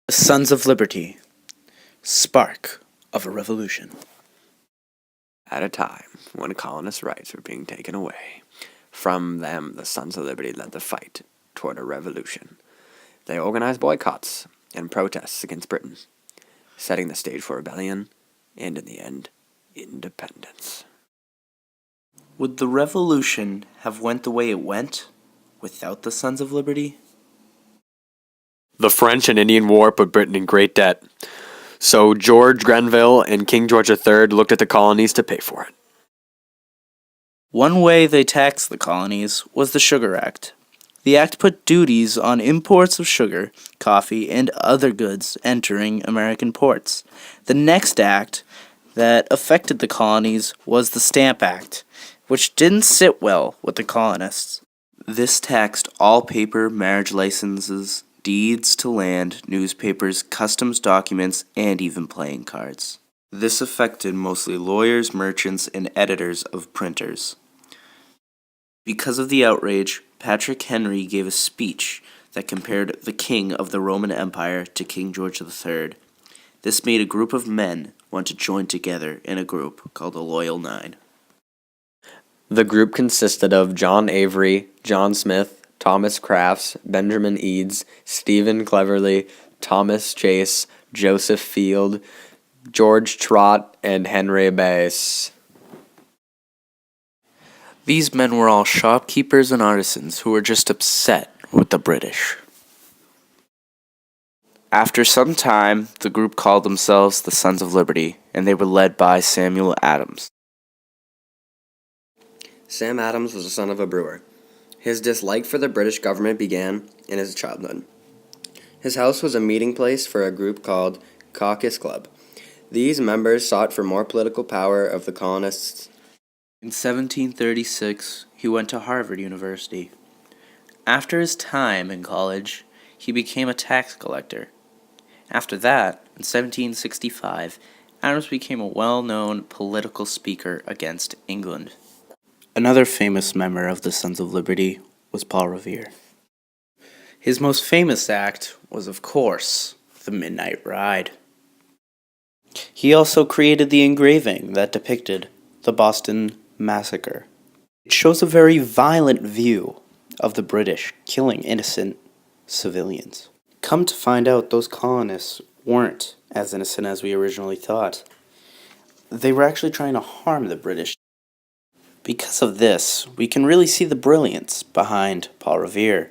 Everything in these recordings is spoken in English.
The Sons of Liberty, spark of a revolution. At a time when colonists' rights were being taken away from them, the Sons of Liberty led the fight toward a revolution. They organized boycotts and protests against Britain, setting the stage for rebellion and, in the end, independence. Would the revolution have went the way it went without the Sons of Liberty? The French and Indian War put Britain in great debt, so George Grenville and King George III looked at the colonies to pay for it. One way they taxed the colonies was the Sugar Act. The act put duties on imports of sugar, coffee, and other goods entering American ports. The next act that affected the colonies was the Stamp Act, which didn't sit well with the colonists. This taxed all paper marriage licenses, deeds to land, newspapers, customs documents, and even playing cards. This affected mostly lawyers, merchants, and editors of printers. Because of the outrage, Patrick Henry gave a speech that compared the king of the Roman Empire to King George III. This made a group of men want to join together in a group called the Loyal Nine. The group consisted of John Avery, John Smith, Thomas Crafts, Benjamin Eads, Stephen Cleverly, Thomas Chase, Joseph Field, George Trott, and Henry Bass. These men were all shopkeepers and artisans who were just upset with the British. After some time, the group called themselves the Sons of Liberty, and they were led by Samuel Adams. Sam Adams was the son of a brewer. His dislike for the British government began in his childhood. His house was a meeting place for a group called Caucus Club. These members sought for more political power of the colonists. In 1736, he went to Harvard University. After his time in college, he became a tax collector. After that, in 1765, Adams became a well-known political speaker against England. Another famous member of the Sons of Liberty was Paul Revere. His most famous act was, of course, the Midnight Ride. He also created the engraving that depicted the Boston Massacre. It shows a very violent view of the British killing innocent civilians. Come to find out, those colonists weren't as innocent as we originally thought. They were actually trying to harm the British. Because of this, we can really see the brilliance behind Paul Revere,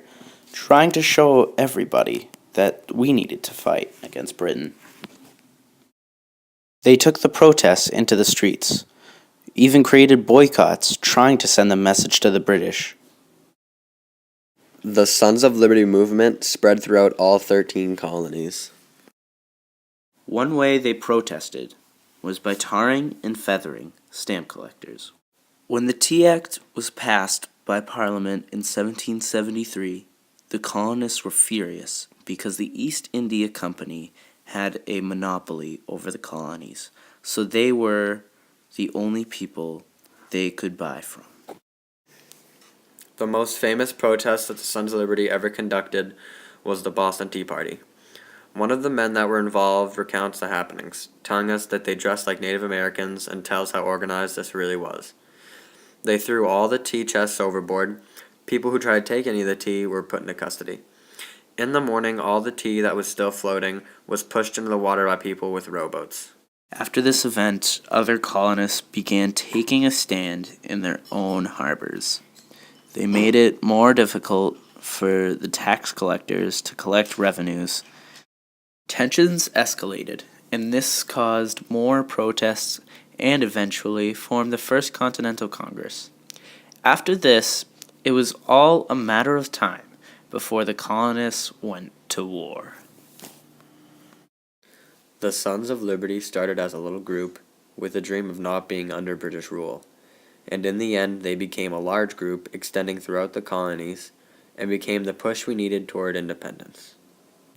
trying to show everybody that we needed to fight against Britain. They took the protests into the streets, even created boycotts, trying to send a message to the British. The Sons of Liberty movement spread throughout all 13 colonies. One way they protested was by tarring and feathering stamp collectors. When the Tea Act was passed by Parliament in 1773, the colonists were furious because the East India Company had a monopoly over the colonies, so they were the only people they could buy from. The most famous protest that the Sons of Liberty ever conducted was the Boston Tea Party. One of the men that were involved recounts the happenings, telling us that they dressed like Native Americans and tells how organized this really was. They threw all the tea chests overboard. People who tried to take any of the tea were put into custody. In the morning, all the tea that was still floating was pushed into the water by people with rowboats. After this event, other colonists began taking a stand in their own harbors. They made it more difficult for the tax collectors to collect revenues. Tensions escalated, and this caused more protests and eventually formed the First Continental Congress. After this, it was all a matter of time before the colonists went to war. The Sons of Liberty started as a little group with a dream of not being under British rule, and in the end they became a large group extending throughout the colonies and became the push we needed toward independence.